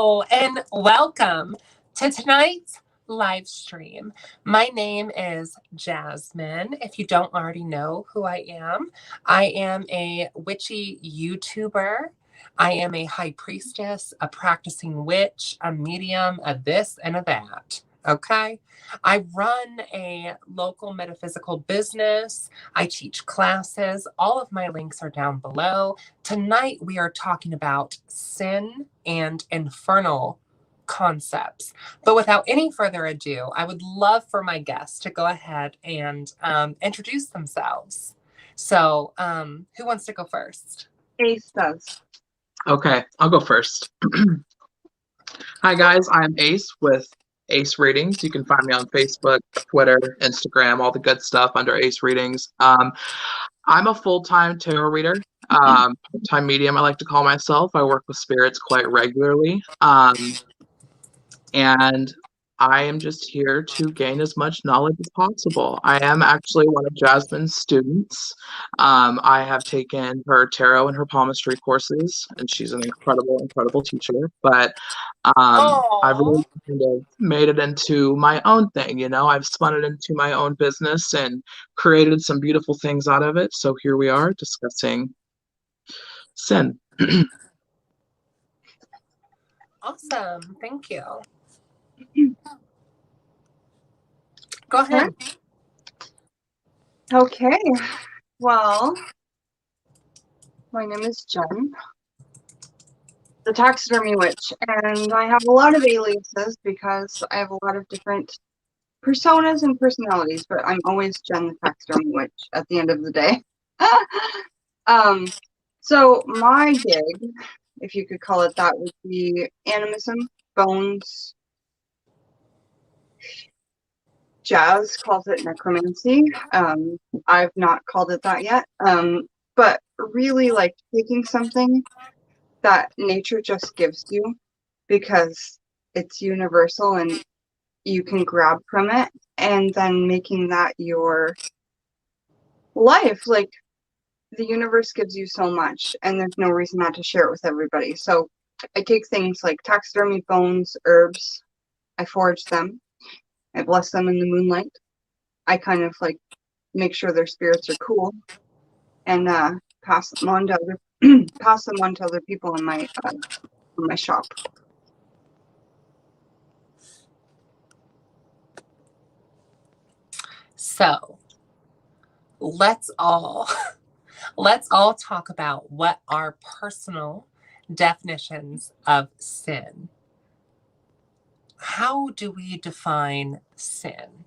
Hello and welcome to tonight's live stream. My name is Jasmine. If you don't already know who I am a witchy YouTuber. I am a high priestess, a practicing witch, a medium, a this and a that. Okay. I run a local metaphysical business. I teach classes. All of my links are down below. Tonight, we are talking about sin and infernal concepts. But without any further ado, I would love for my guests to go ahead and introduce themselves. So, who wants to go first? Ace does. Okay, I'll go first. Hi, guys. I'm Ace with Ace Readings. You can find me on Facebook, Twitter, Instagram, all the good stuff under Ace Readings. I'm a full-time tarot reader, part-time medium, I like to call myself. I work with spirits quite regularly. And I am just here to gain as much knowledge as possible. I am actually one of Jasmine's students. I have taken her tarot and her palmistry courses, and she's an incredible teacher. But I've really kind of made it into my own thing, I've spun it into my own business and created some beautiful things out of it. So here we are discussing sin. Awesome. Thank you. Go ahead. Okay. Well, my name is Jen, the taxidermy witch, and I have a lot of aliases because I have a lot of different personas and personalities, but I'm always Jen, the taxidermy witch at the end of the day. So my gig, if you could call it that, would be animism, bones. Jazz calls it necromancy. I've not called it that yet. But really, like, taking something that nature just gives you because it's universal and you can grab from it, and then making that your life. Like, the universe gives you so much, and there's no reason not to share it with everybody. So I take things like taxidermy, bones, herbs. I forage them. I bless them in the moonlight. I kind of like make sure their spirits are cool, and pass them on to other people in my shop. So, let's all talk about what our personal definitions of sin. How do we define sin?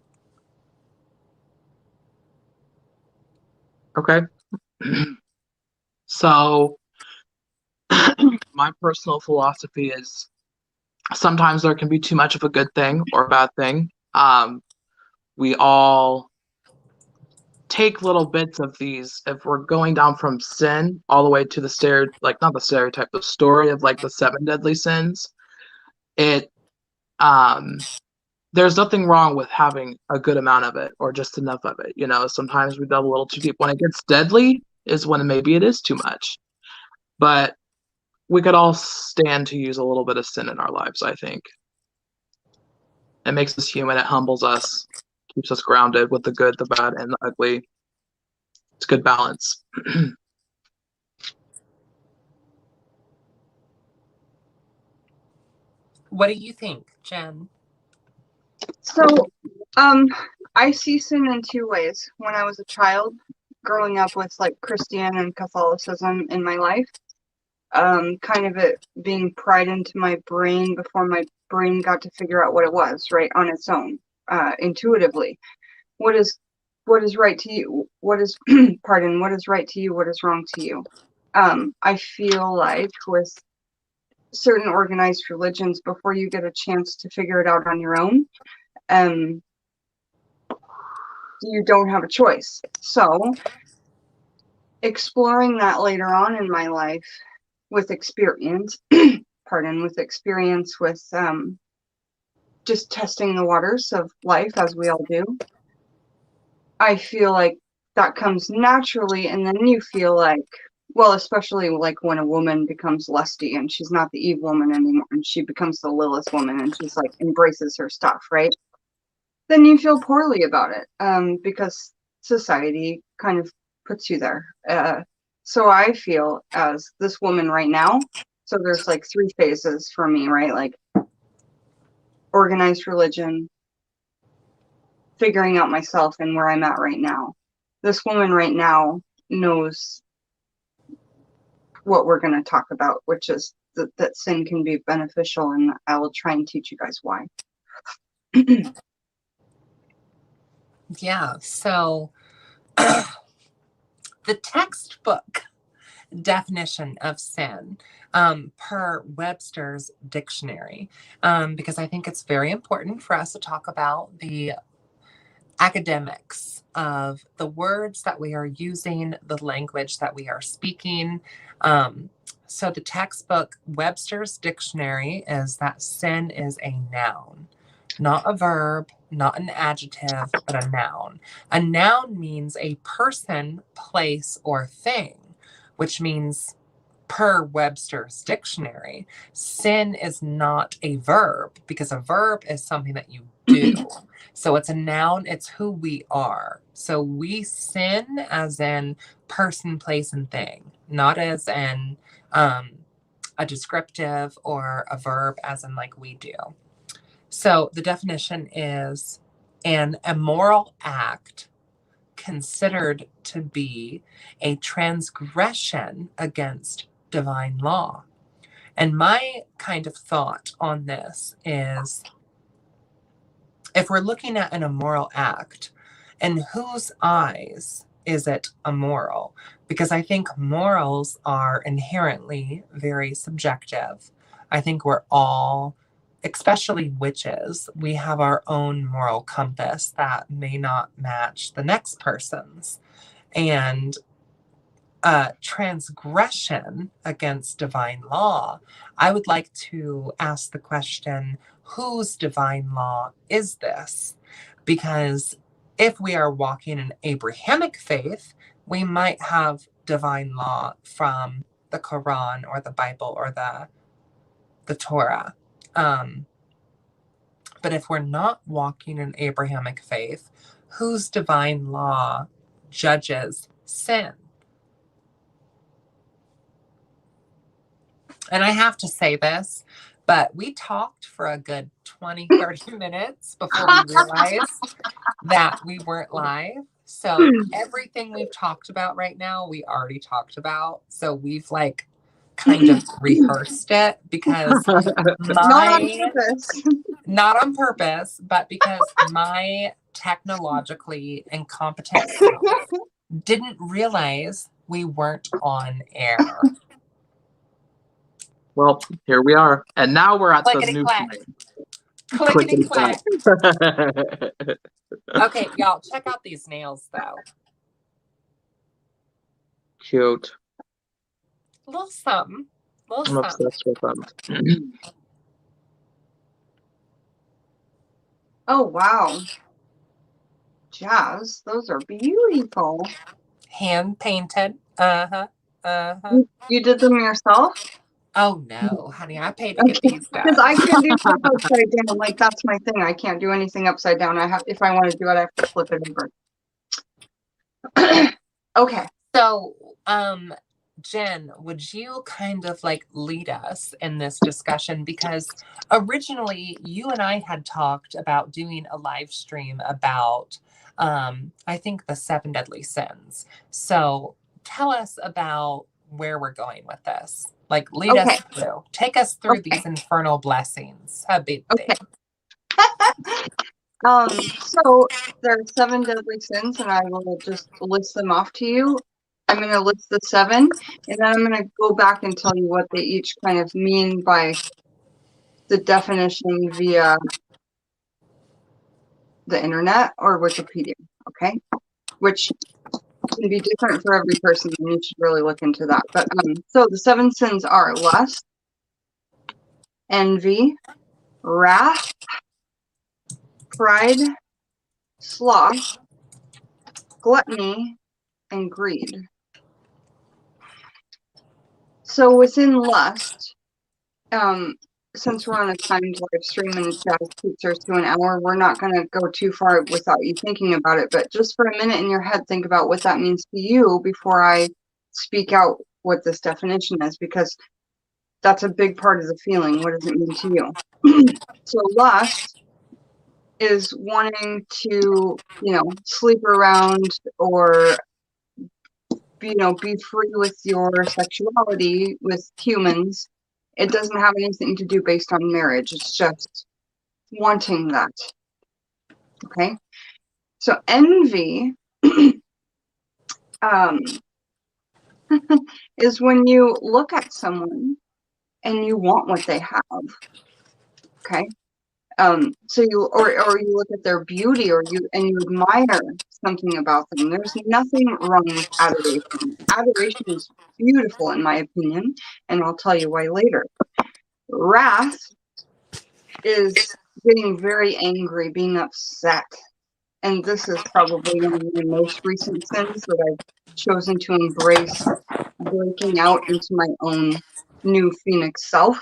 Okay. So my personal philosophy is sometimes there can be too much of a good thing or a bad thing. We all take little bits of these. If we're going down from sin all the way to the not the stereotype, the story of like the 7 deadly sins, there's nothing wrong with having a good amount of it or just enough of it. Sometimes we delve a little too deep. When it gets deadly is when maybe it is too much. But we could all stand to use a little bit of sin in our lives, I think. It makes us human. It humbles us, keeps us grounded with the good, the bad, and the ugly. It's good balance. What do you think, Jen? So, I see sin in 2 ways. When I was a child, growing up with like Christian and Catholicism in my life, kind of it being pried into my brain before my brain got to figure out what it was, right, on its own, intuitively. What is right to you? What is pardon, what is right to you? What is wrong to you? I feel like with certain organized religions, before you get a chance to figure it out on your own, you don't have a choice. So exploring that later on in my life with experience, with just testing the waters of life, as we all do, I feel like that comes naturally, and then you feel like well, especially like when a woman becomes lusty and she's not the Eve woman anymore and she becomes the Lilith woman and she's like embraces her stuff, right? Then you feel poorly about it, because society kind of puts you there. So I feel as this woman right now, so there's like 3 phases for me, right? Like organized religion, figuring out myself and where I'm at right now. This woman right now knows what we're going to talk about, which is that sin can be beneficial, and I will try and teach you guys why. Yeah. So the textbook definition of sin, per Webster's dictionary, because I think it's very important for us to talk about the academics of the words that we are using, the language that we are speaking. So the textbook Webster's dictionary is that sin is a noun, not a verb, not an adjective, but a noun. A noun means a person, place, or thing, which means, per Webster's dictionary, sin is not a verb, because a verb is something that you do. So it's a noun, it's who we are. So we sin as in person, place, and thing, not as in a descriptive or a verb as in like we do. So the definition is an immoral act considered to be a transgression against divine law. And my kind of thought on this is, if we're looking at an immoral act, in whose eyes is it immoral? Because I think morals are inherently very subjective. I think we're all, especially witches, we have our own moral compass that may not match the next person's. And transgression against divine law, I would like to ask the question, whose divine law is this? Because if we are walking in Abrahamic faith, we might have divine law from the Quran or the Bible or the Torah. But if we're not walking in Abrahamic faith, whose divine law judges sin? And I have to say this, but we talked for a good 20, 30 minutes before we realized that we weren't live. So everything we've talked about right now, we already talked about. So we've like kind of rehearsed it because not on purpose, but because my technologically incompetent self didn't realize we weren't on air. Well, here we are. And now we're at the new Clickety-clack. point. Clickety-clack. Okay, y'all, check out these nails, though. Cute. A little something. I'm obsessed with them. Oh, wow. Jazz, those are beautiful. Hand painted. Uh-huh. Uh-huh. You did them yourself? Oh, no, honey, I paid to get these done. Because I can't do stuff upside down. Like, that's my thing. I can't do anything upside down. If I want to do it, I have to flip it over. Okay. So, Jen, would you kind of like lead us in this discussion? Because originally you and I had talked about doing a live stream about, I think, the 7 deadly sins. So tell us about where we're going with this. Like, lead us through. Take us through these infernal blessings. Okay. So there are 7 deadly sins, and I will just list them off to you. I'm going to list the 7, and then I'm going to go back and tell you what they each kind of mean by the definition via the internet or Wikipedia, okay? Which can be different for every person, and you should really look into that. But so the 7 sins are lust, envy, wrath, pride, sloth, gluttony, and greed. So within lust, since we're on a timed live stream and Jazz keeps ours to an hour, we're not going to go too far without you thinking about it. But just for a minute in your head, think about what that means to you before I speak out what this definition is, because that's a big part of the feeling. What does it mean to you? So lust is wanting to, sleep around or, be free with your sexuality with humans. It doesn't have anything to do based on marriage. It's just wanting that. Okay. So envy is when you look at someone and you want what they have. Okay. So you look at their beauty or you admire something about them. There's nothing wrong with adoration. Adoration is beautiful in my opinion, and I'll tell you why later. Wrath is getting very angry, being upset. And this is probably one of the most recent sins that I've chosen to embrace, breaking out into my own new Phoenix self.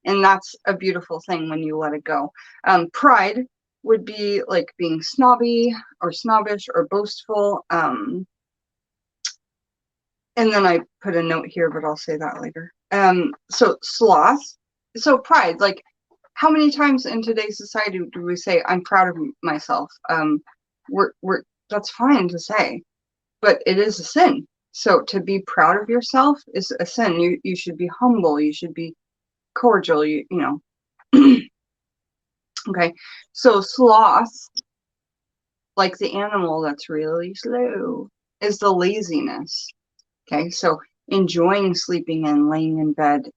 And that's a beautiful thing when you let it go. Pride would be like being snobby or snobbish or boastful. And then I put a note here, but I'll say that later. So sloth. So pride, like how many times in today's society do we say, I'm proud of myself? That's fine to say, but it is a sin. So to be proud of yourself is a sin. You should be humble. You should be cordial, Okay, so sloth, like the animal that's really slow, is the laziness. Okay, so enjoying sleeping and laying in bed.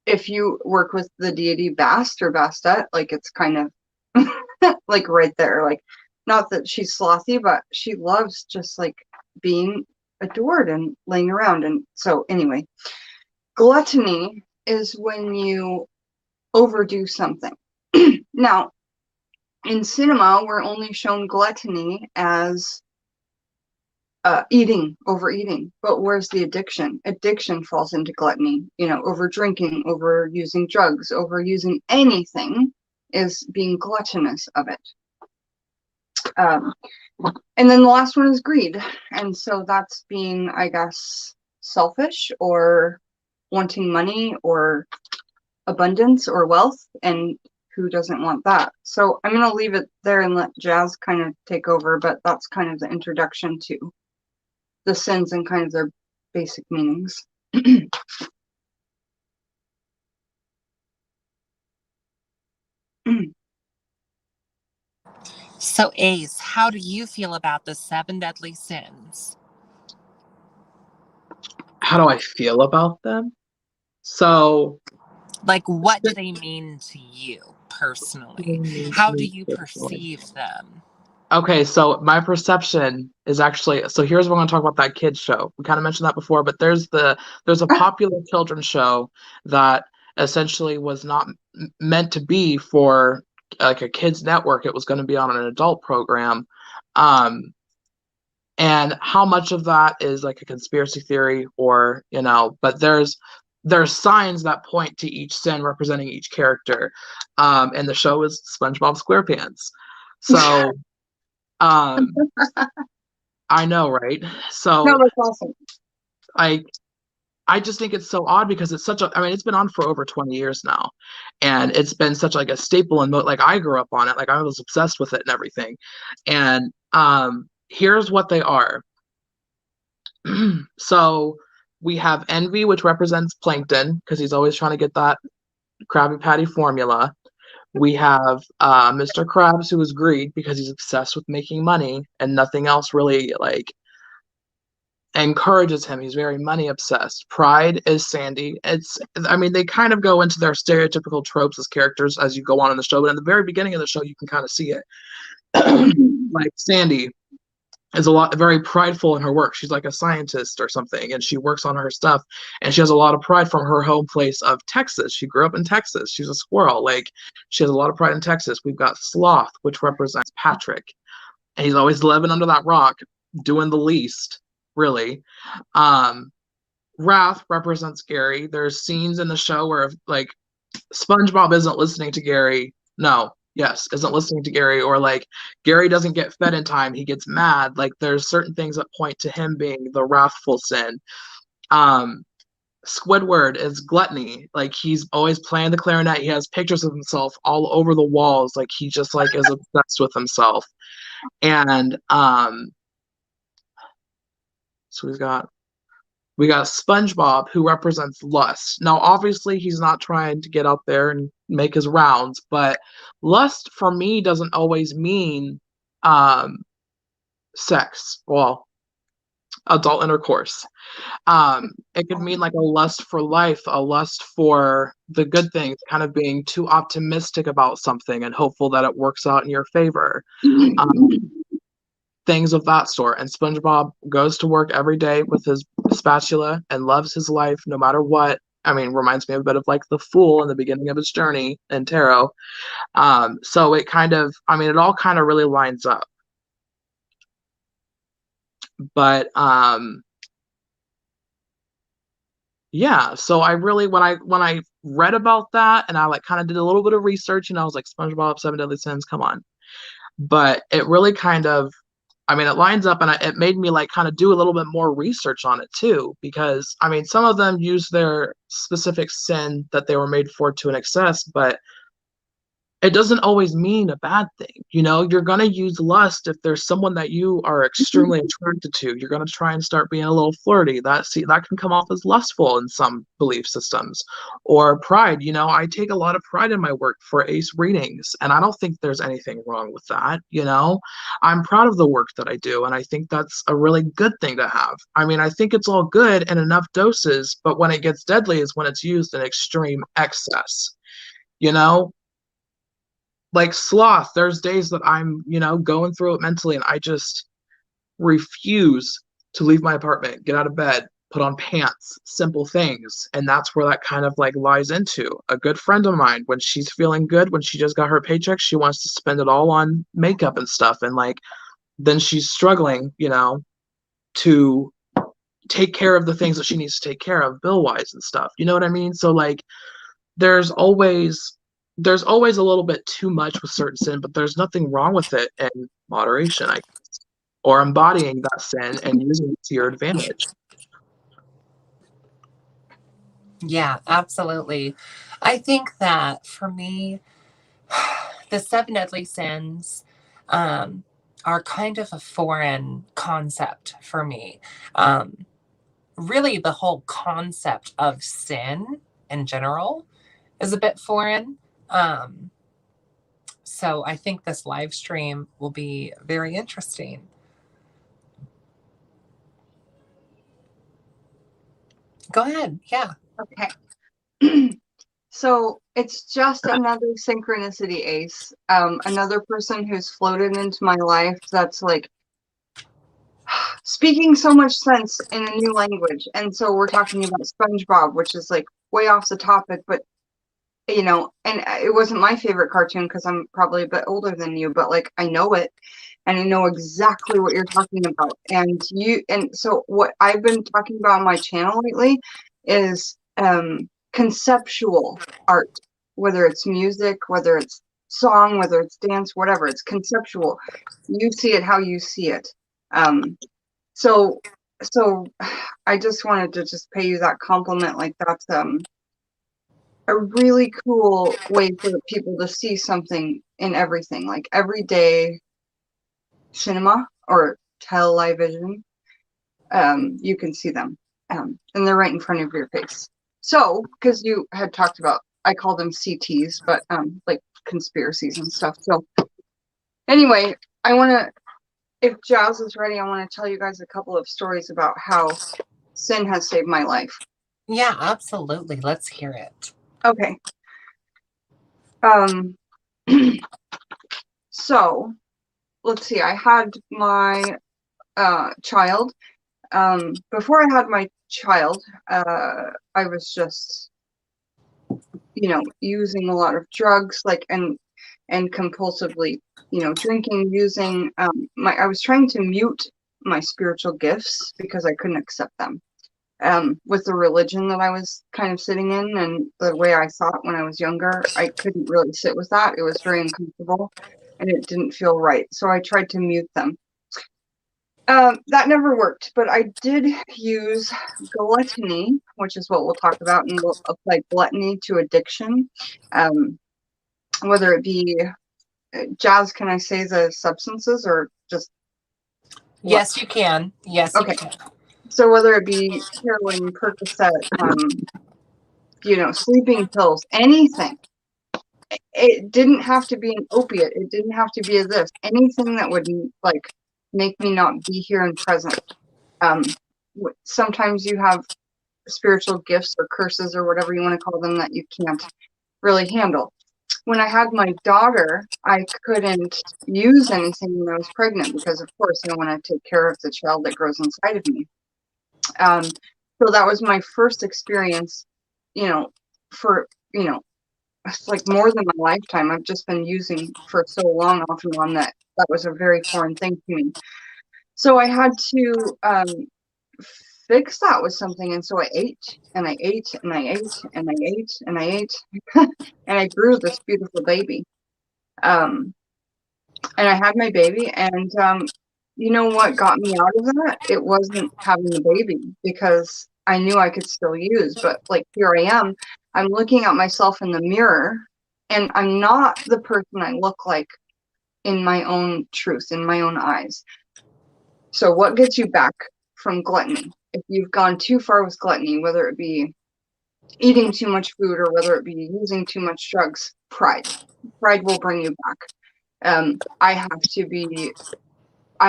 If you work with the deity Bast or Bastet, like it's kind of like right there, like not that she's slothy, but she loves just like being adored and laying around. And so anyway, gluttony is when you overdo something. Now, in cinema, we're only shown gluttony as overeating. But where's the addiction? Addiction falls into gluttony. Over drinking, over using drugs, over using anything is being gluttonous of it. And then the last one is greed. And so that's being, I guess, selfish or wanting money or abundance or wealth, and who doesn't want that? So I'm going to leave it there and let Jazz kind of take over, but that's kind of the introduction to the sins and kind of their basic meanings. So, Ace, how do you feel about the 7 deadly sins? How do I feel about them? So, like, what do they mean to you personally? How do you perceive them? Okay, so my perception is actually, so here's what I'm going to talk about, that kids show. We kind of mentioned that before, but there's a popular children's show that essentially was not meant to be for like a kids network. It was going to be on an adult program. And how much of that is like a conspiracy theory or, but there's signs that point to each sin representing each character. And the show is SpongeBob SquarePants. So I know, right? So no, that's awesome. I just think it's so odd because it's it's been on for over 20 years now, and it's been such like a staple, and like I grew up on it, like I was obsessed with it and everything. And here's what they are. So we have envy, which represents Plankton because he's always trying to get that Krabby Patty formula. We have Mr. Krabs, who is greed because he's obsessed with making money and nothing else really like encourages him. He's very money obsessed. Pride is Sandy. They kind of go into their stereotypical tropes as characters as you go on in the show, but in the very beginning of the show you can kind of see it. Like Sandy is very prideful in her work. She's like a scientist or something, and she works on her stuff, and she has a lot of pride from her home place of Texas. She grew up in Texas. She's a squirrel. Like, she has a lot of pride in Texas. We've got Sloth, which represents Patrick, and he's always living under that rock, doing the least. really. Wrath represents Gary. There's scenes in the show where like SpongeBob isn't listening to Gary. No, yes, isn't listening to Gary, or like Gary doesn't get fed in time, he gets mad. Like there's certain things that point to him being the wrathful sin. Um, Squidward is Gluttony. Like he's always playing the clarinet. He has pictures of himself all over the walls. Like he just like is obsessed with himself. And so we got SpongeBob, who represents lust. Now, obviously, he's not trying to get out there and make his rounds, but lust for me doesn't always mean sex. Well, adult intercourse. It could mean like a lust for life, a lust for the good things, kind of being too optimistic about something and hopeful that it works out in your favor. Things of that sort. And SpongeBob goes to work every day with his spatula and loves his life no matter what. I mean, reminds me a bit of like the Fool in the beginning of his journey in Tarot. So it kind of, I mean, it all kind of really lines up. But yeah, so I really when I read about that and I like kind of did a little bit of research, and I was like, SpongeBob Seven Deadly Sins, come on. But it really kind of, I mean, it lines up, and it made me like kind of do a little bit more research on it too, because I mean, some of them use their specific sin that they were made for to an excess, but it doesn't always mean a bad thing. You know, you're going to use lust if there's someone that you are extremely attracted to. You're going to try and start being a little flirty. That can come off as lustful in some belief systems. Or pride. You know, I take a lot of pride in my work for ace readings, and I don't think there's anything wrong with that. You know, I'm proud of the work that I do, and I think that's a really good thing to have. I mean, I think it's all good in enough doses, but when it gets deadly is when it's used in extreme excess. You know, like sloth, there's days that I'm, you know, going through it mentally, and I just refuse to leave my apartment, get out of bed, put on pants, simple things. And that's where that kind of like lies into. A good friend of mine, when she's feeling good, when she just got her paycheck, she wants to spend it all on makeup and stuff. And like, then she's struggling, you know, to take care of the things that she needs to take care of bill wise and stuff. You know what I mean? So like, there's always a little bit too much with certain sin, but there's nothing wrong with it in moderation, I guess, or embodying that sin and using it to your advantage. Yeah, absolutely. I think that for me, the seven deadly sins are kind of a foreign concept for me. Really, the whole concept of sin in general is a bit foreign. So I think this live stream will be very interesting. Go ahead. Yeah. Okay. So it's just another synchronicity ace. Another person who's floated into my life that's like speaking so much sense in a new language. And so we're talking about SpongeBob, which is like way off the topic, but you know, and it wasn't my favorite cartoon because I'm probably a bit older than you, but like I know it and I know exactly what you're talking about. And so what I've been talking about on my channel lately is conceptual art, whether it's music, whether it's song, whether it's dance, whatever, it's conceptual. You see it how you see it. So I just wanted to just pay you that compliment. Like that's a really cool way for people to see something in everything, like everyday cinema or television. You can see them, and they're right in front of your face. So, because you had talked about, I call them CTs, but like conspiracies and stuff. So, anyway, I want to, if Jazz is ready, I want to tell you guys a couple of stories about how sin has saved my life. Yeah, absolutely. Let's hear it. Okay. So let's see. I had my child. Before I had my child, I was just, you know, using a lot of drugs, like and compulsively, you know, drinking, using. I was trying to mute my spiritual gifts because I couldn't accept them. With the religion that I was kind of sitting in and the way I thought when I was younger, I couldn't really sit with that. It was very uncomfortable and it didn't feel right. So I tried to mute them. That never worked, but I did use gluttony, which is what we'll talk about, and we'll apply gluttony to addiction. Whether it be, Jazz, can I say the substances or just what? Yes, you can. Yes, you Okay. can. So whether it be heroin, Percocet, sleeping pills, anything. It didn't have to be an opiate. It didn't have to be this. Anything that would like make me not be here and present. Sometimes you have spiritual gifts or curses or whatever you want to call them that you can't really handle. When I had my daughter, I couldn't use anything when I was pregnant because, of course, I want to take care of the child that grows inside of me. So that was my first experience, for, it's like more than my lifetime. I've just been using for so long off and on that was a very foreign thing to me. So I had to fix that with something. And so I ate and I ate and I ate and I ate and I ate and I grew this beautiful baby. And I had my baby, and you know what got me out of that? It wasn't having the baby, because I knew I could still use, but like here I am, I'm looking at myself in the mirror and I'm not the person I look like in my own truth, in my own eyes. So what gets you back from gluttony? If you've gone too far with gluttony, whether it be eating too much food or whether it be using too much drugs, pride. Pride will bring you back. I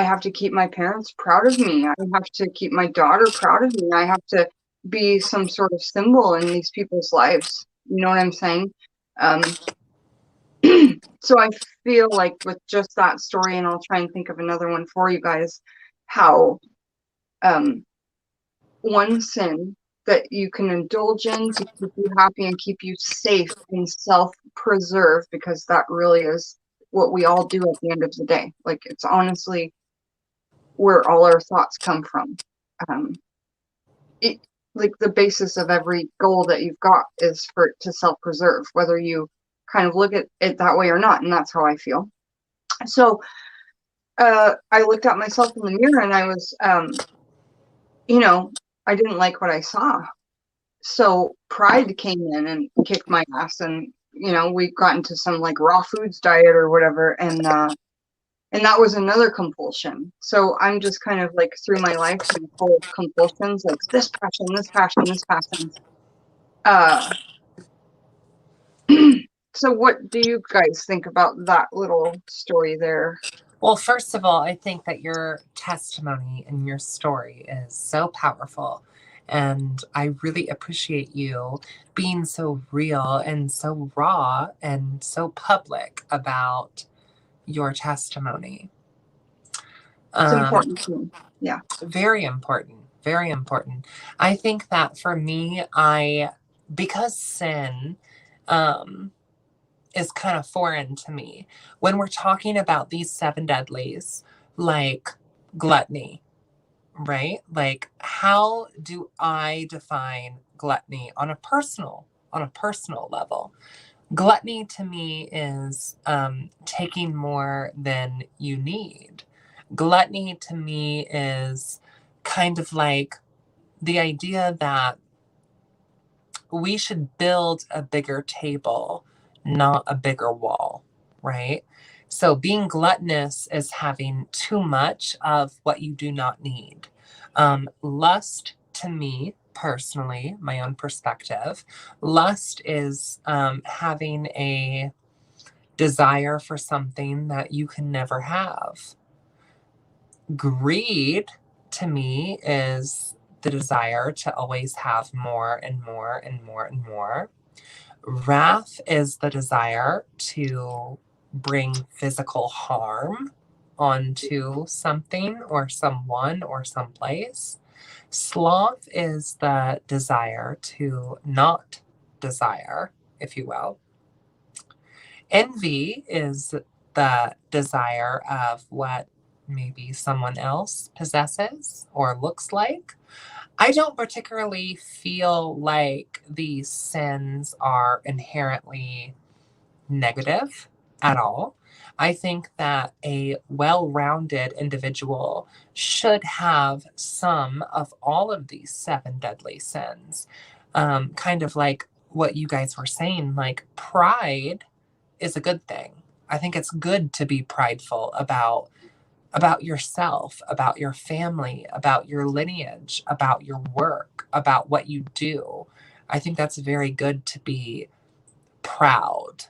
have to keep my parents proud of me. I have to keep my daughter proud of me. I have to be some sort of symbol in these people's lives. You know what I'm saying? So I feel like with just that story, and I'll try and think of another one for you guys, how one sin that you can indulge in to keep you happy and keep you safe and self-preserve, because that really is what we all do at the end of the day. Like, it's honestly where all our thoughts come from. Like the basis of every goal that you've got is to self-preserve, whether you kind of look at it that way or not. And that's how I feel. So I looked at myself in the mirror and I was, I didn't like what I saw. So pride came in and kicked my ass, and we got into some like raw foods diet or whatever, and that was another compulsion. So I'm just kind of like through my life full of compulsions, like this passion, this passion, this passion. So what do you guys think about that little story there? Well, first of all, I think that your testimony and your story is so powerful. And I really appreciate you being so real and so raw and so public about your testimony. It's important to me. Yeah. Very important. Very important. I think that for me, because sin is kind of foreign to me, when we're talking about these 7 deadlies, like gluttony, right? Like, how do I define gluttony on a personal level? Gluttony to me is taking more than you need. Gluttony to me is kind of like the idea that we should build a bigger table, not a bigger wall, right? So being gluttonous is having too much of what you do not need. Lust, to me personally, my own perspective, lust is having a desire for something that you can never have. Greed, to me, is the desire to always have more and more and more and more. Wrath is the desire to bring physical harm onto something or someone or someplace. Sloth is the desire to not desire, if you will. Envy is the desire of what maybe someone else possesses or looks like. I don't particularly feel like these sins are inherently negative at all. I think that a well rounded individual should have some of all of these seven deadly sins. Kind of like what you guys were saying, like pride is a good thing. I think it's good to be prideful about yourself, about your family, about your lineage, about your work, about what you do. I think that's very good to be proud.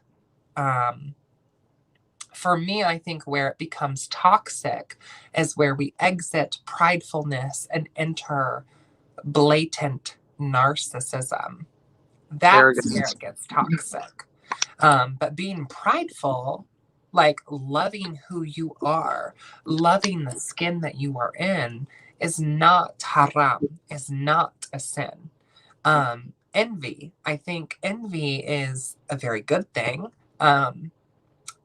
Um, for me, I think where it becomes toxic is where we exit pridefulness and enter blatant narcissism. That's where Arrogance. it gets toxic. But being prideful, like loving who you are, loving the skin that you are in, is not haram, is not a sin. Envy, I think envy is a very good thing.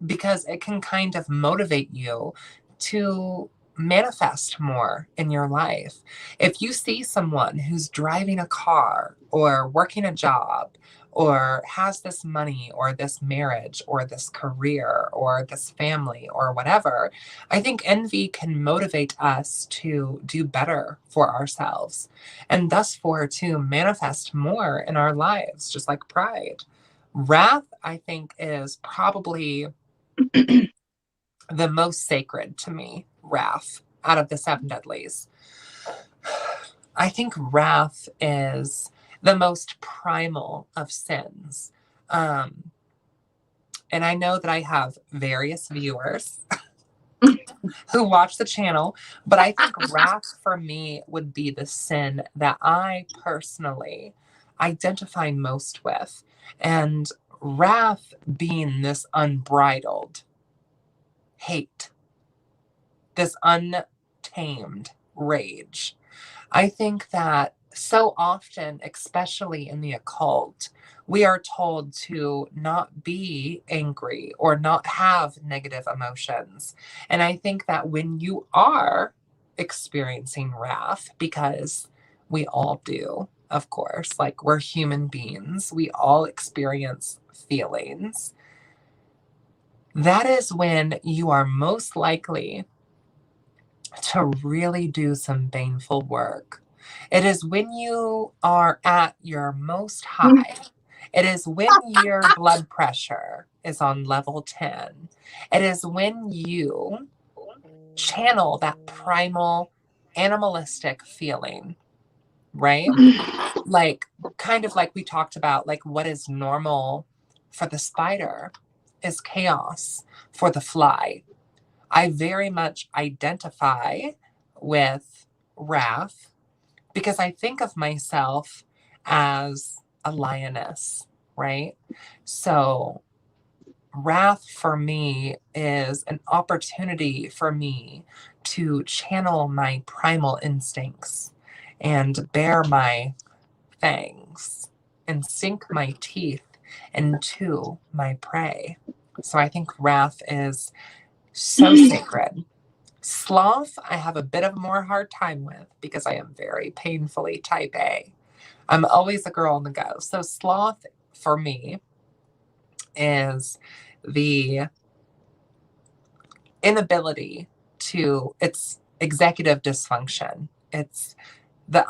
Because it can kind of motivate you to manifest more in your life. If you see someone who's driving a car or working a job or has this money or this marriage or this career or this family or whatever, I think envy can motivate us to do better for ourselves and thus for to manifest more in our lives, just like pride. Wrath, I think, is probably the most sacred to me, wrath, out of the seven deadlies. I think wrath is the most primal of sins. And I know that I have various viewers who watch the channel, but I think wrath for me would be the sin that I personally identify most with. And wrath being this unbridled hate, this untamed rage. I think that so often, especially in the occult, we are told to not be angry or not have negative emotions. And I think that when you are experiencing wrath, because we all do, of course, like we're human beings, we all experience feelings. That is when you are most likely to really do some baneful work. It is when you are at your most high. It is when your blood pressure is on level 10. It is when you channel that primal animalistic feeling, right? Like, kind of like we talked about, like what is normal for the spider is chaos for the fly. I very much identify with wrath because I think of myself as a lioness, right? So, wrath for me is an opportunity for me to channel my primal instincts and bare my fangs and sink my teeth into my prey. So, I think wrath is so sacred. Sloth, I have a bit of a more hard time with because I am very painfully type A. I'm always a girl on the go. So, sloth for me is the inability to, it's executive dysfunction. It's the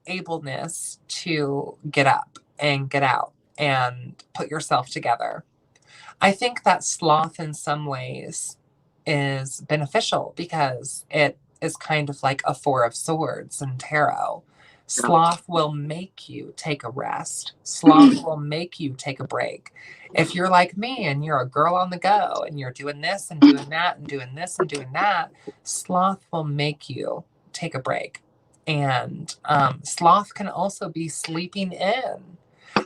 unableness to get up and get out and put yourself together. I think that sloth in some ways is beneficial because it is kind of like a Four of Swords in tarot. Sloth will make you take a rest. Sloth will make you take a break. If you're like me and you're a girl on the go and you're doing this and doing that and doing this and doing that, sloth will make you take a break. And sloth can also be sleeping in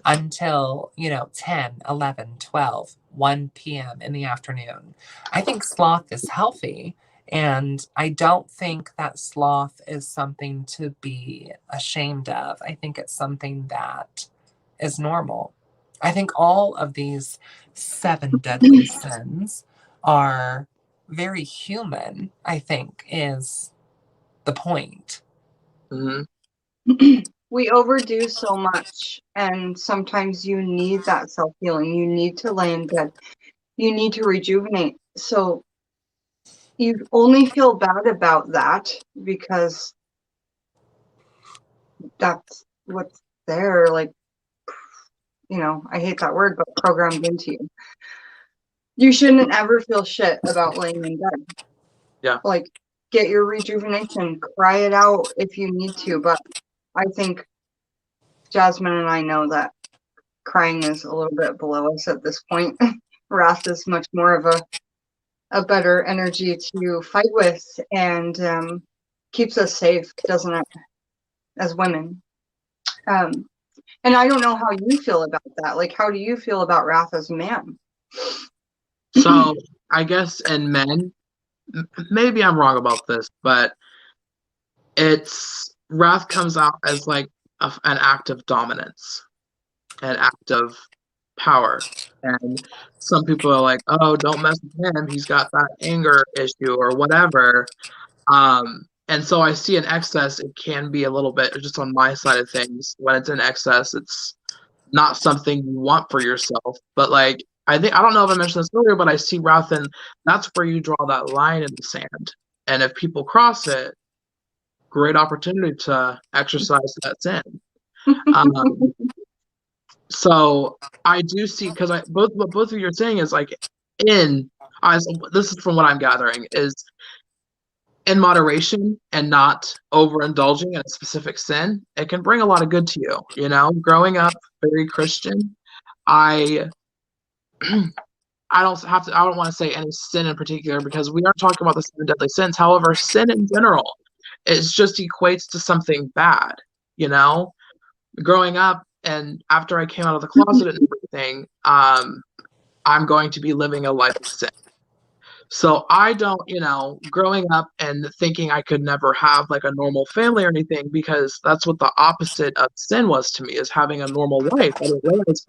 until 10, 11, 12, 1 p.m. in the afternoon. I think sloth is healthy, and I don't think that sloth is something to be ashamed of. I think it's something that is normal. I think all of these seven deadly sins are very human, I think, is the point. Hmm. We overdo so much, and sometimes you need that self-healing. You need to lay in bed. You need to rejuvenate. So you only feel bad about that because that's what's there, like, I hate that word, but programmed into you. You shouldn't ever feel shit about laying in bed. Yeah. Like, get your rejuvenation, cry it out if you need to, but I think Jasmine and I know that crying is a little bit below us at this point. Wrath is much more of a better energy to fight with, and keeps us safe, doesn't it, as women? And I don't know how you feel about that. Like, how do you feel about wrath as a man? So I guess in men, maybe I'm wrong about this, but wrath comes out as like an act of dominance, an act of power. And some people are like, oh, don't mess with him. He's got that anger issue or whatever. And so I see in excess, it can be a little bit just on my side of things. When it's in excess, it's not something you want for yourself. But like, I don't know if I mentioned this earlier, but I see wrath, and that's where you draw that line in the sand. And if people cross it, great opportunity to exercise that sin. Um, so I do see, because what both of you are saying is like, this is from what I'm gathering, is in moderation and not overindulging in a specific sin, it can bring a lot of good to you. Growing up very Christian, I I don't want to say any sin in particular because we aren't talking about the 7 deadly sins. However, sin in general is just equates to something bad. Growing up and after I came out of the closet and everything, I'm going to be living a life of sin. So I don't, growing up and thinking I could never have like a normal family or anything, because that's what the opposite of sin was to me, is having a normal life. I didn't realize,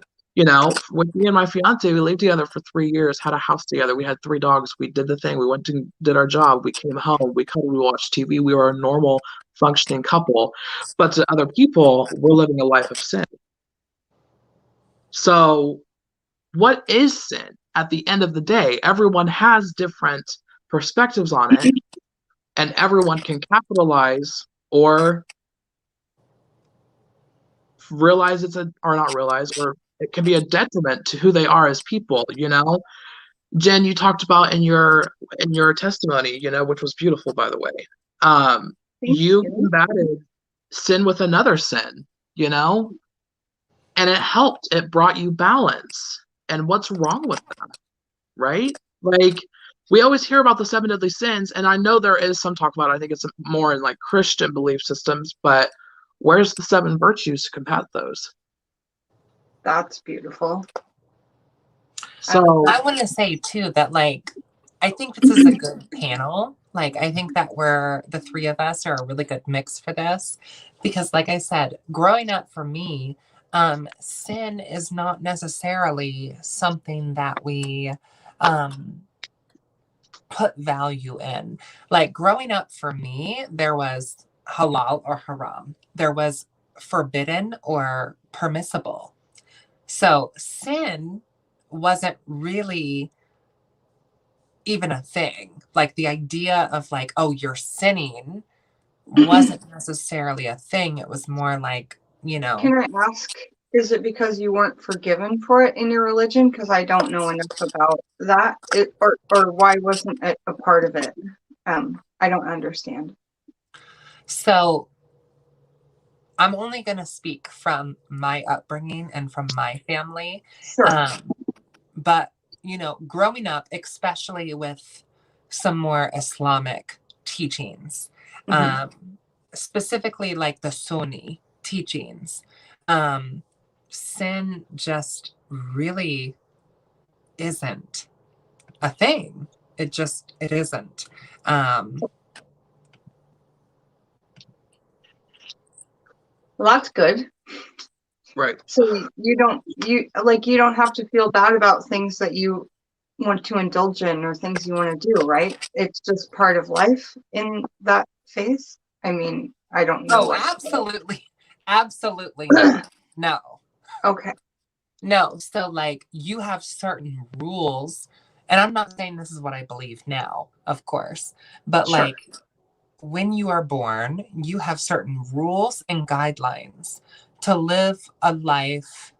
with me and my fiance, we lived together for 3 years, had a house together. We had 3 dogs. We did the thing. We went and did our job. We came home. We cuddled. We watched TV. We were a normal functioning couple. But to other people, we're living a life of sin. So what is sin? At the end of the day, everyone has different perspectives on it, and everyone can capitalize or realize or not realize, or it can be a detriment to who they are as people. Jen, you talked about in your testimony, which was beautiful, by the way. You combated sin with another sin, and it helped. It brought you balance. And what's wrong with that? Right? Like, we always hear about the 7 deadly sins, and I know there is some talk about it. I think it's more in like Christian belief systems, but where's the 7 virtues to combat those? That's beautiful. So I want to say too that, like, I think this is a good panel. Like, I think that the 3 of us are a really good mix for this, because like I said, growing up for me, sin is not necessarily something that we put value in. Like, growing up for me, there was halal or haram. There was forbidden or permissible. So sin wasn't really even a thing. Like, the idea of like, oh, you're sinning wasn't necessarily a thing. It was more like, Can I ask, is it because you weren't forgiven for it in your religion? Because I don't know enough about that. Or why wasn't it a part of it? I don't understand. So I'm only going to speak from my upbringing and from my family. Sure. But, growing up, especially with some more Islamic teachings, specifically like the Sunni teachings, sin just really isn't a thing. It isn't. Well, that's good. Right. So you don't have to feel bad about things that you want to indulge in or things you want to do, right? It's just part of life in that phase. I mean, I don't know. Oh, absolutely. Absolutely not. No. Okay. No. So, like, you have certain rules. And I'm not saying this is what I believe now, of course. But, Sure. like, when you are born, you have certain rules and guidelines to live a life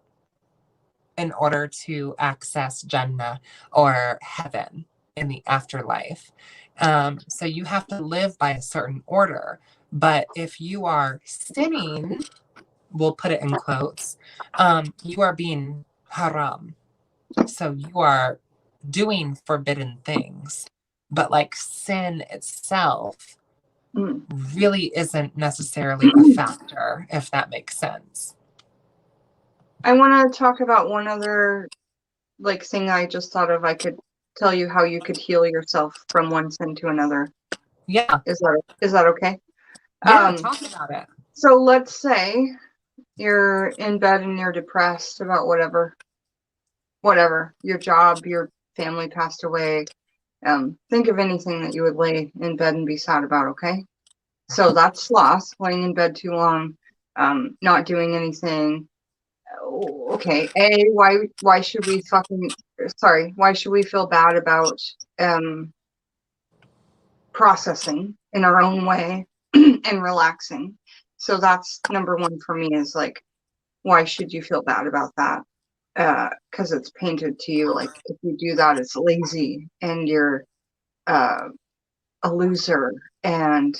in order to access Jannah or heaven in the afterlife. So you have to live by a certain order. But if you are sinning, we'll put it in quotes, you are being haram. So you are doing forbidden things. But like sin itself Mm. really isn't necessarily a factor, if that makes sense. I want to talk about one other like thing I just thought of. I could tell you how you could heal yourself from one sin to another. Yeah. Is that okay? Yeah, talk about it. So let's say you're in bed and you're depressed about whatever, your job, your family passed away. Think of anything that you would lay in bed and be sad about, okay? So that's sloth, laying in bed too long, not doing anything. Okay, why should we why should we feel bad about processing in our own way and relaxing? So that's number one for me, is like, why should you feel bad about that? Because it's painted to you like if you do that, it's lazy and you're a loser, and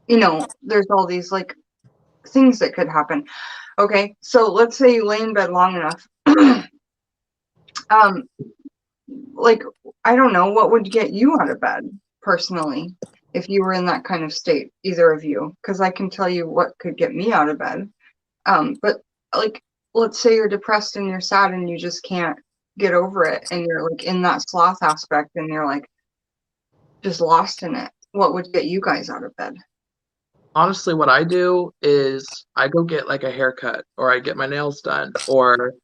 there's all these like things that could happen. Okay, so let's say you lay in bed long enough. Like, I don't know, what would get you out of bed personally if you were in that kind of state, either of you? Because I can tell you what could get me out of bed. But like, let's say you're depressed and you're sad and you just can't get over it, and you're like in that sloth aspect and you're like just lost in it. What would get you guys out of bed? Honestly, what I do is I go get like a haircut, or I get my nails done, or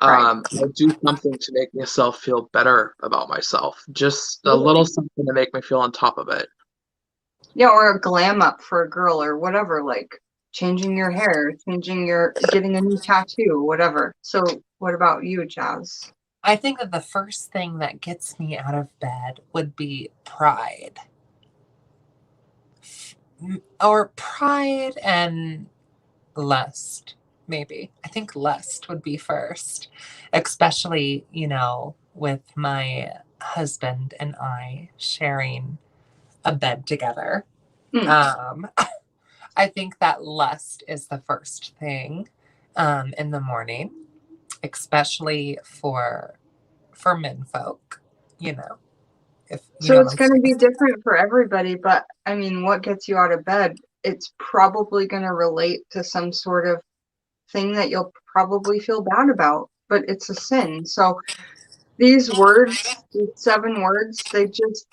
Right. I do something to make myself feel better about myself. Just a little something to make me feel on top of it. Yeah, or a glam up for a girl or whatever, like changing your hair, getting a new tattoo, whatever. So what about you, Jazz? I think that the first thing that gets me out of bed would be pride. Or pride and lust, maybe. I think lust would be first, especially, with my husband and I sharing a bed together. Mm. I think that lust is the first thing in the morning, especially for men folk, if you So know what it's I'm going to be saying. different for everybody, but I mean, what gets you out of bed? It's probably going to relate to some sort of thing that you'll probably feel bad about, but it's a sin. So these words, these 7 words, they just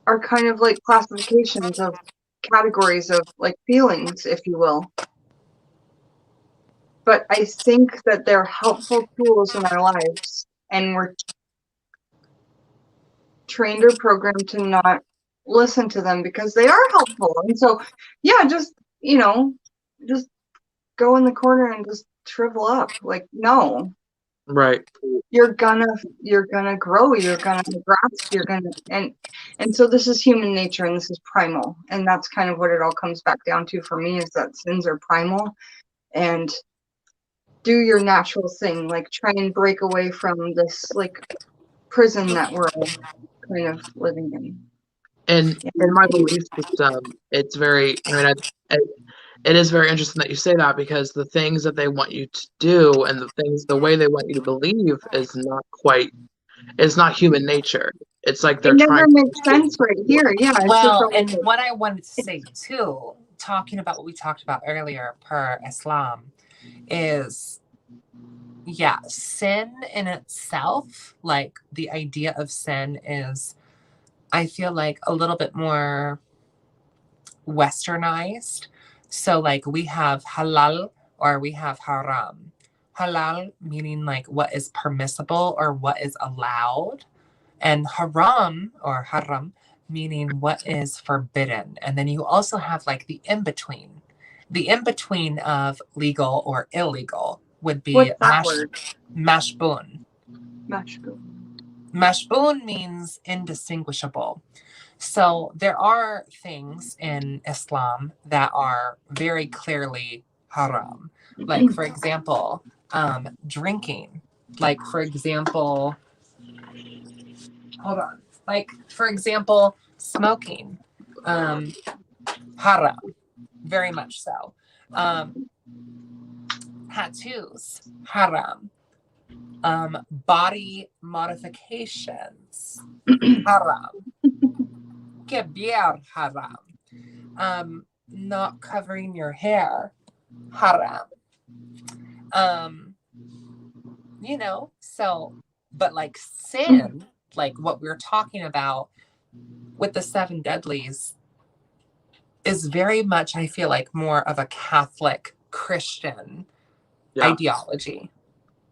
are kind of like classifications of categories of like feelings, if you will. But I think that they're helpful tools in our lives, and we're trained or programmed to not listen to them because they are helpful. And so, yeah, just just go in the corner and just shrivel up. Like, no, Right. you're gonna grow, you're gonna grasp, and so this is human nature, and this is primal, and that's kind of what it all comes back down to for me, is that sins are primal. And do your natural thing, like try and break away from this like prison that we're all kind of living in. And in my belief system, it's very, it is very interesting that you say that, because the things that they want you to do and the way they want you to believe is not human nature. It's like It they're never trying makes to. sense right here. Yeah, it's just Well, always and what I wanted to say too, talking about what we talked about earlier per Islam, is yeah, sin in itself, like the idea of sin is, I feel like a little bit more westernized. So like we have halal or we have haram. halal meaning like what is permissible or what is allowed, and haram or haram meaning what is forbidden. And then you also have like the in between. The in between of legal or illegal would be What's that word? mashbun. Mashbun. Mashbun means indistinguishable. So there are things in Islam that are very clearly haram. Like, for example, drinking. Like, for example, hold on. Like, for example, smoking. Haram. Very much so. Tattoos. Haram. Body modifications. Haram. Kebir haram. Not covering your hair. Haram. You know, so, but like sin, like what we're talking about with the seven deadlies, is very much, I feel like, more of a Catholic Christian ideology.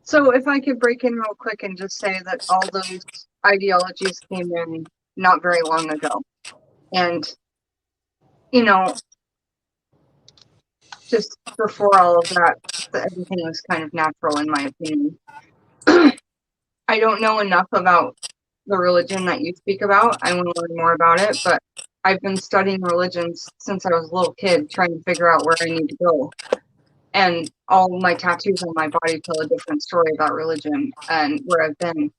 So if I could break in real quick and just say that all those ideologies came in not very long ago. And, you know, just before all of that, everything was kind of natural in my opinion. I don't know enough about the religion that you speak about. I want to learn more about it, but I've been studying religions since I was a little kid, trying to figure out where I need to go. And all my tattoos on my body tell a different story about religion and where I've been.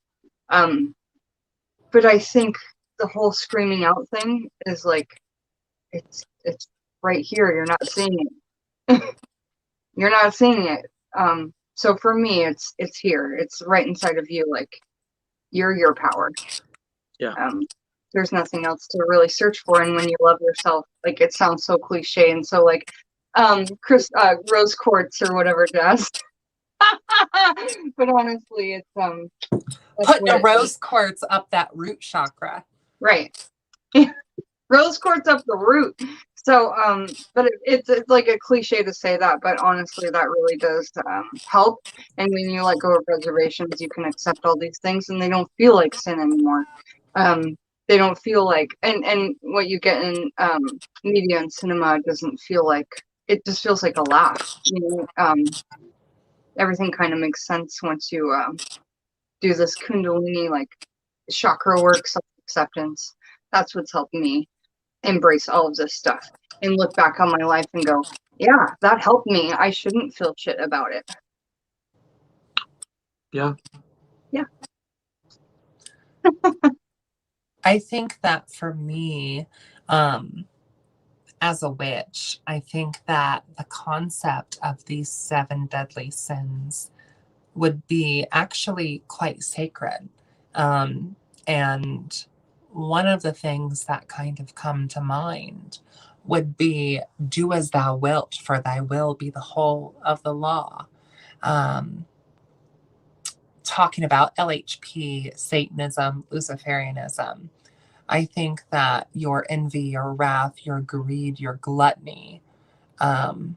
But I think the whole screaming out thing is like, it's right here. You're not seeing it. You're not seeing it. So for me, it's here. It's right inside of you. Like, you're your power. Yeah. There's nothing else to really search for. And when you love yourself, like, it sounds so cliche and so like, rose quartz or whatever, Jazz. But honestly, it's putting a rose quartz up that root chakra. Right. Rose quartz up the root. So, but it's like a cliche to say that, but honestly, that really does help. And when you let go of reservations, you can accept all these things, and they don't feel like sin anymore. They don't feel like, and what you get in media and cinema doesn't feel like, it just feels like a laugh. You know, everything kind of makes sense once you do this Kundalini, like, chakra work, self-acceptance. That's what's helped me embrace all of this stuff and look back on my life and go, yeah, that helped me. I shouldn't feel shit about it. Yeah. Yeah. I think that for me, as a witch, I think that the concept of these seven deadly sins would be actually quite sacred. And one of the things that kind of come to mind would be, do as thou wilt, for thy will be the whole of the law. Talking about LHP, Satanism, Luciferianism, I think that your envy, your wrath, your greed, your gluttony, and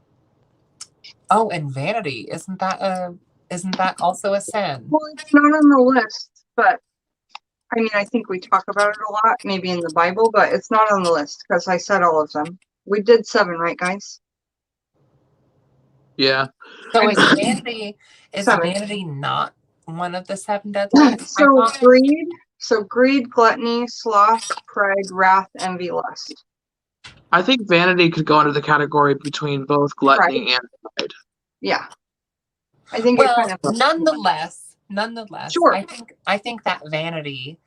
vanity, isn't that also a sin? Well, it's not on the list, but I mean, I think we talk about it a lot, maybe in the Bible, but it's not on the list because I said all of them. We did 7, right, guys? Yeah. So is vanity not one of the 7 deadlies? So greed, gluttony, sloth, pride, wrath, envy, lust. I think vanity could go under the category between both gluttony and pride. Yeah. I think well, it kind of nonetheless, sure. I think that vanity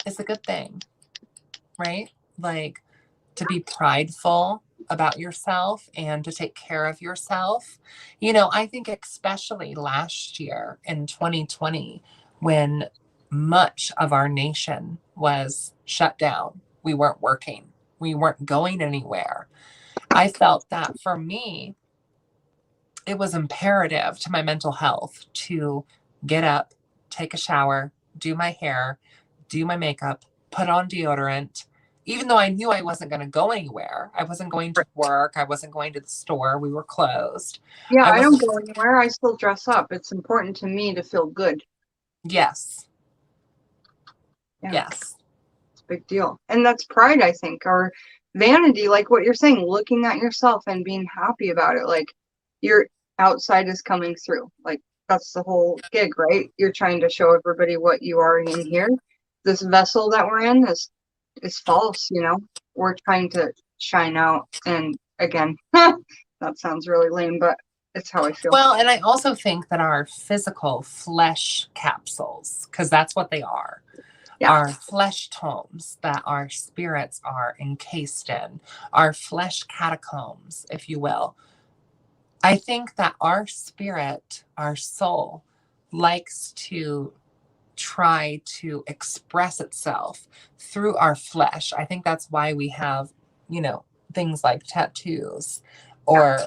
is a good thing, right? Like, to be prideful about yourself and to take care of yourself. You know, I think especially last year in 2020, when much of our nation was shut down, we weren't working, we weren't going anywhere. I felt that for me, it was imperative to my mental health to get up, take a shower, do my hair, do my makeup, put on deodorant, even though I knew I wasn't going to go anywhere. I wasn't going to work. I wasn't going to the store. We were closed. Yeah, I I don't wasn't. go anywhere. I still dress up. It's important to me to feel good. Yes. Yeah. Yes. It's a big deal. And that's pride, I think, or vanity, like what you're saying, looking at yourself and being happy about it. Like your outside is coming through. Like that's the whole gig, right? You're trying to show everybody what you are in here. This vessel that we're in is false, you know? We're trying to shine out. And again, that sounds really lame, but it's how I feel. Well, and I also think that our physical flesh capsules, because that's what they are, our flesh tomes that our spirits are encased in, our flesh catacombs, if you will. I think that our spirit, our soul, likes to try to express itself through our flesh. I think that's why we have, things like tattoos or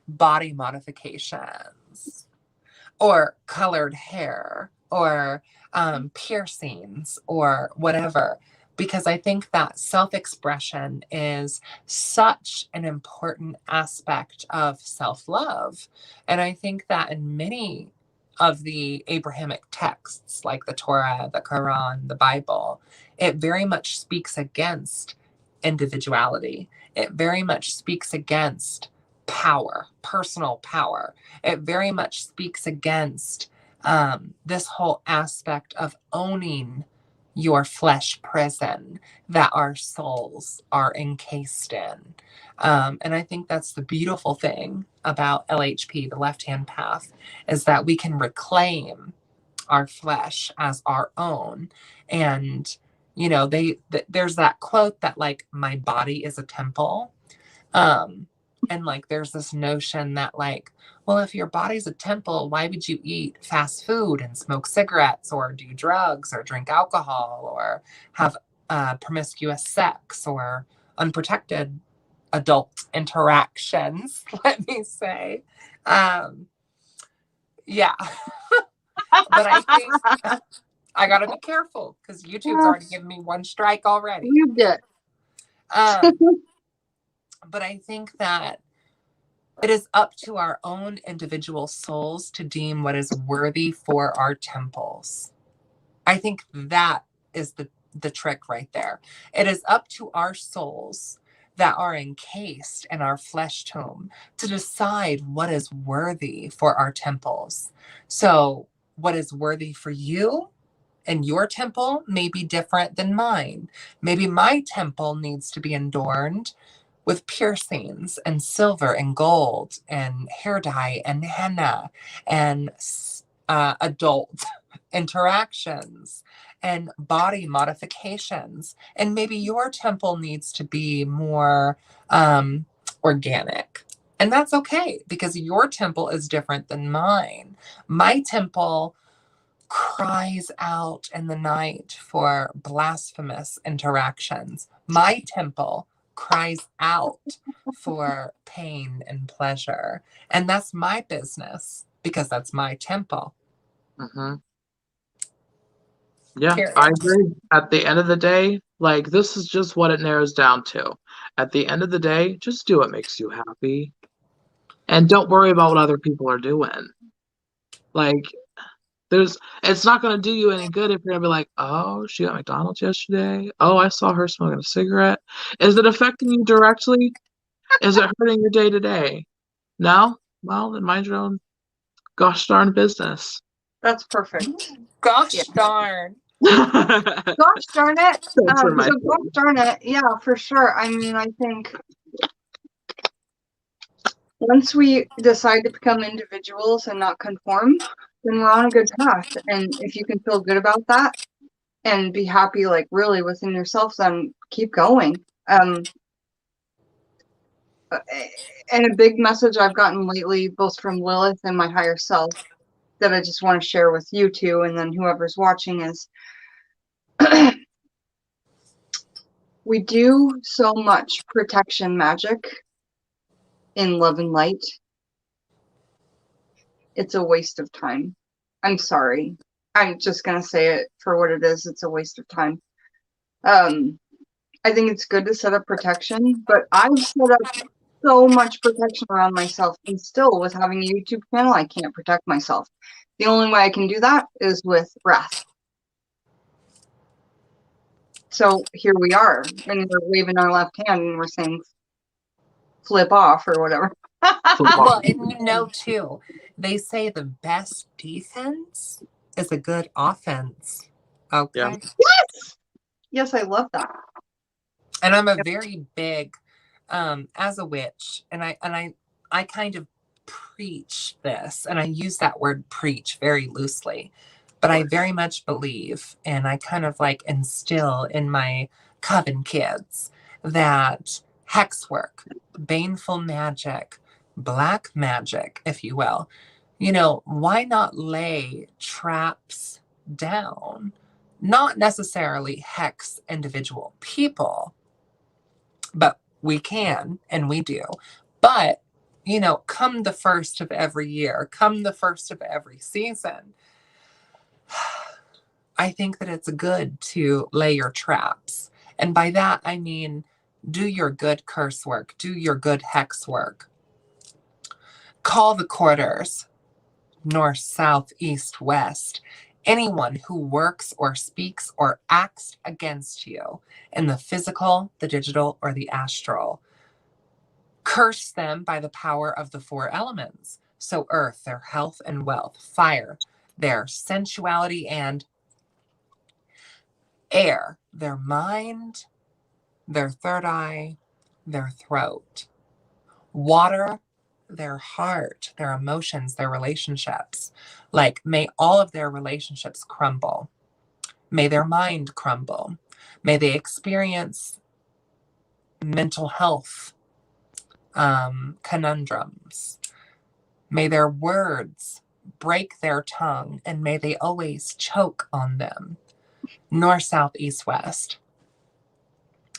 body modifications or colored hair or piercings or whatever, because I think that self-expression is such an important aspect of self-love. And I think that in many of the Abrahamic texts, like the Torah, the Quran, the Bible, it very much speaks against individuality. It very much speaks against power, personal power. It very much speaks against this whole aspect of owning your flesh prison that our souls are encased in. And I think that's the beautiful thing about LHP, the left hand path, is that we can reclaim our flesh as our own. And, there's that quote that like, my body is a temple. And like, there's this notion that like, well, if your body's a temple, why would you eat fast food and smoke cigarettes or do drugs or drink alcohol or have promiscuous sex or unprotected adult interactions, let me say. Yeah. But I think I got to be careful because YouTube's already given me one strike already. You did. But I think that it is up to our own individual souls to deem what is worthy for our temples. I think that is the trick right there. It is up to our souls that are encased in our flesh tomb to decide what is worthy for our temples. So, what is worthy for you and your temple may be different than mine. Maybe my temple needs to be adorned with piercings and silver and gold and hair dye and henna and adult interactions and body modifications. And maybe your temple needs to be more organic. And that's okay because your temple is different than mine. My temple cries out in the night for blasphemous interactions. My temple cries out for pain and pleasure. And that's my business because that's my temple. Mm-hmm. Yeah, Period. I agree. At the end of the day, like this is just what it narrows down to. At the end of the day, just do what makes you happy. And don't worry about what other people are doing. Like it's not gonna do you any good if you're gonna be like, oh, she got McDonald's yesterday. Oh, I saw her smoking a cigarette. Is it affecting you directly? Is it hurting your day to day? No? Well, then mind your own gosh darn business. That's perfect. Gosh darn. Gosh darn it. That's So for my gosh darn it. Yeah, for sure. I mean, I think once we decide to become individuals and not conform, then we're on a good path. And if you can feel good about that and be happy, like really within yourself, then keep going. And a big message I've gotten lately, both from Lilith and my higher self, that I just want to share with you two and then whoever's watching is we do so much protection magic in love and light. It's a waste of time. I'm sorry. I'm just going to say it for what it is. It's a waste of time. I think it's good to set up protection, but I've set up so much protection around myself, and still with having a YouTube channel, I can't protect myself. The only way I can do that is with breath. So here we are, and we're waving our left hand and we're saying flip off or whatever. Well, and you know, too, they say the best defense is a good offense. Okay. Yeah. Yes! Yes, I love that. And I'm a very big, as a witch, and I kind of preach this, and I use that word preach very loosely, but I very much believe, and I kind of like instill in my coven kids that hex work, baneful magic, black magic, if you will, you know, why not lay traps down? Not necessarily hex individual people, but we can and we do. But, you know, come the first of every year, come the first of every season, I think that it's good to lay your traps. And by that, I mean, do your good curse work, do your good hex work. Call the quarters, north, south, east, west. Anyone who works or speaks or acts against you in the physical, the digital, or the astral. Curse them by the power of the four elements. So earth, their health and wealth, fire, their sensuality and air, their mind, their third eye, their throat, water, their heart, their emotions, their relationships. Like, may all of their relationships crumble. May their mind crumble. May they experience mental health conundrums. May their words break their tongue, and may they always choke on them. North, south, east, west.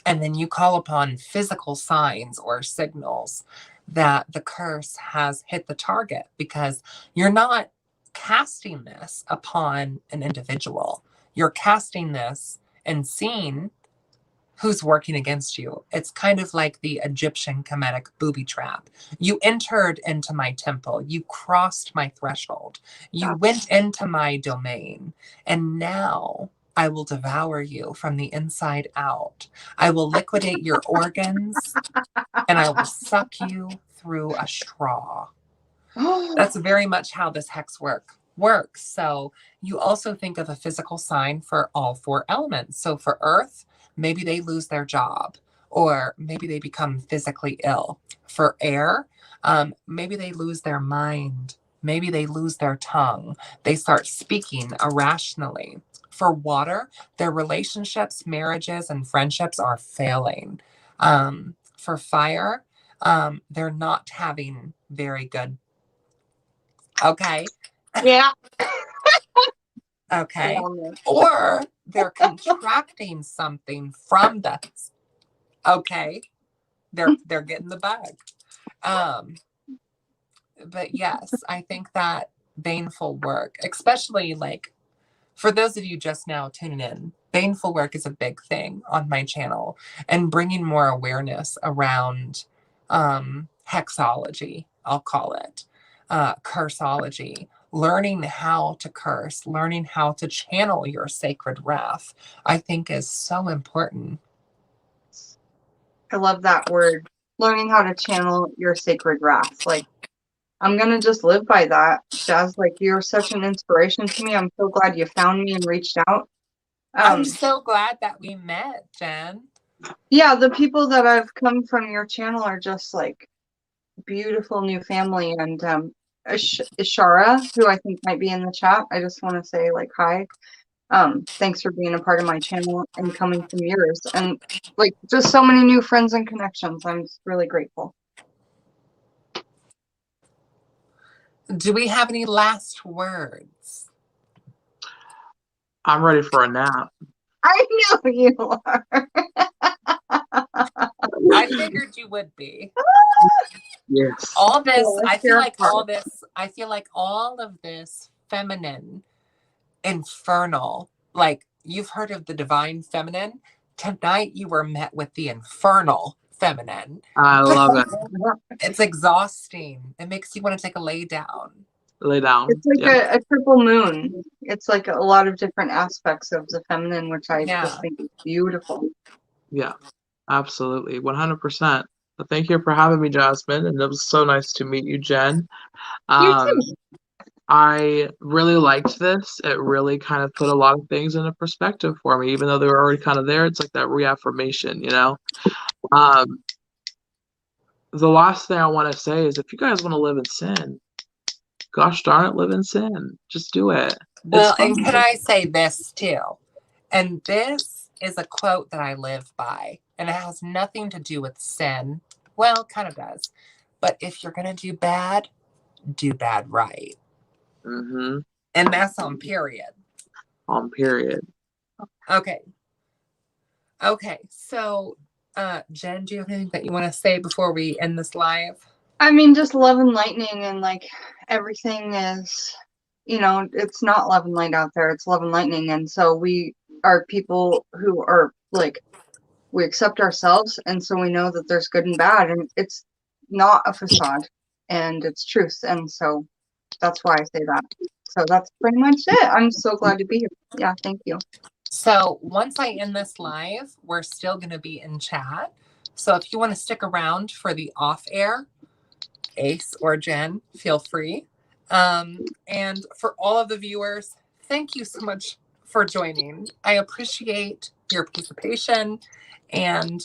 And then you call upon physical signs or signals that the curse has hit the target, because you're not casting this upon an individual. You're casting this and seeing who's working against you. It's kind of like the Egyptian Kemetic booby trap. You entered into my temple. You crossed my threshold. You went into my domain. And now I will devour you from the inside out. I will liquidate your organs, and I will suck you through a straw. That's very much how this hex works. So you also think of a physical sign for all four elements. So for earth, maybe they lose their job, or maybe they become physically ill. For air, maybe they lose their mind. Maybe they lose their tongue. They start speaking irrationally. For water, their relationships, marriages, and friendships are failing. For fire, they're not having very good. Okay. Yeah. Okay. Or they're contracting something from this. Okay. They're getting the bug. But yes, I think that baneful work, especially like for those of you just now tuning in, baneful work is a big thing on my channel, and bringing more awareness around hexology, I'll call it, curseology, learning how to curse, learning how to channel your sacred wrath, I think is so important. I love that word. Learning how to channel your sacred wrath. Like, I'm gonna just live by that. Jazz, like, you're such an inspiration to me. I'm so glad you found me and reached out. I'm so glad that we met, Jen. Yeah, the people that I've come from your channel are just like beautiful new family. And Ishara, who I think might be in the chat, I just want to say like hi. Thanks for being a part of my channel and coming from yours. And like just so many new friends and connections. I'm just really grateful. Do we have any last words? I'm ready for a nap. I know you are. I figured you would be. Yes. All this, Yeah, I feel like all of this feminine, infernal, like you've heard of the divine feminine. tonight you were met with the infernal feminine. I love it. It's exhausting. It makes you want to take a lay down. Lay down. It's like Yeah. a triple moon. It's like a lot of different aspects of the feminine, which I Yeah. just think is beautiful. Yeah, absolutely. 100%. But thank you for having me, Jasmine. And it was so nice to meet you, Jen. You Um, too. I really liked this. It really kind of put a lot of things into perspective for me, even though they were already kind of there. It's like that reaffirmation, you know? Um, the last thing I want to say is if you guys want to live in sin, gosh darn it, live in sin. Just do it. Well, It's fun. and can I say this too? And this is a quote that I live by, and it has nothing to do with sin. Well, kind of does. But if you're going to do bad right. Mm-hmm. And that's on period. On period. Okay. Okay. So, Jen, do you have anything that you want to say before we end this live? I mean, just love and lightning, and like everything is, you know, it's not love and light out there, it's love and lightning. And so we are people who are like, we accept ourselves, and so we know that there's good and bad, and it's not a facade, and it's truth. And so that's why I say that. So that's pretty much it. I'm so glad to be here. Yeah, thank you. So once I end this live, we're still going to be in chat. So if you want to stick around for the off air, Ace or Jen, feel free. And for all of the viewers, thank you so much for joining. I appreciate your participation, and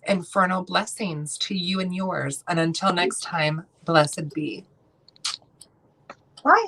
infernal blessings to you and yours. And until next time, blessed be. Bye.